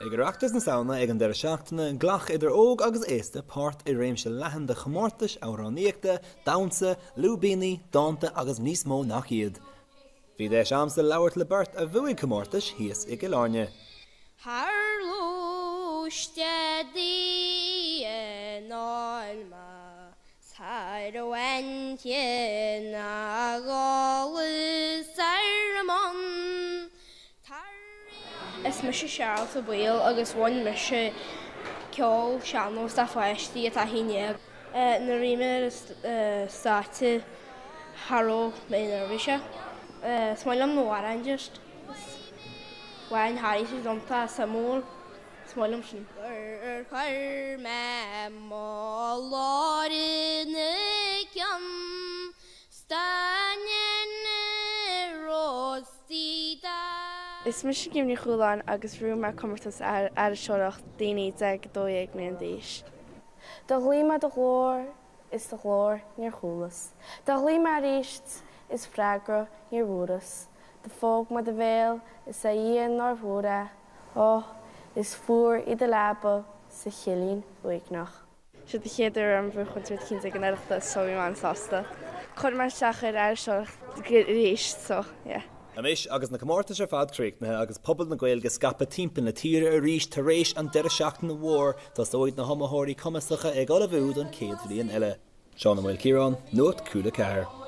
Oireachtas na saona ag an deir seachtainna ghlach idir óg agus éasta páirt I réimse leathan de comórtais éachte, daoine, lúbíní, dainte agus níos mó nach iad. Bhí deis amsa labhairt labhairt a bhuaigh comórtais híos I Gláirne. Is mis Seán sa bhil agus bhain mis ceol Seán ó Pacáiste a híine. Na rime státe Haró mé nervise. Smáilm nóhain just. Bhain Harry is domta sa mór. Smáilm sin. Chuir me má lárin cean stainin rostida. Is mis gimni Cúla4 agus bhrú mar comórtais ar seoracht daoine ag dóigh na deis. Da glíma de glór is de glór níor chulas. Da glíma réacht is freagra níor bhúras. De fóg ma de bhéil is a íon nár bhúra. Is fuair I de lába sa chilín buignach. Si de chéidir an bhú chun tuair cínta an éireachtas sóimán sásta. Chud mar seachar ar seoracht réacht so, yeah. Amis agus na comórtais ar fad críochnathe agus pobl na gaeilge scapa timpeall na tíre a rís tar réis an deir seachtainna mhór tas óid na homathirí cumasacha ag ola bhúd an céad bhliain eile. Seán Círán, Nuacht Cúla4.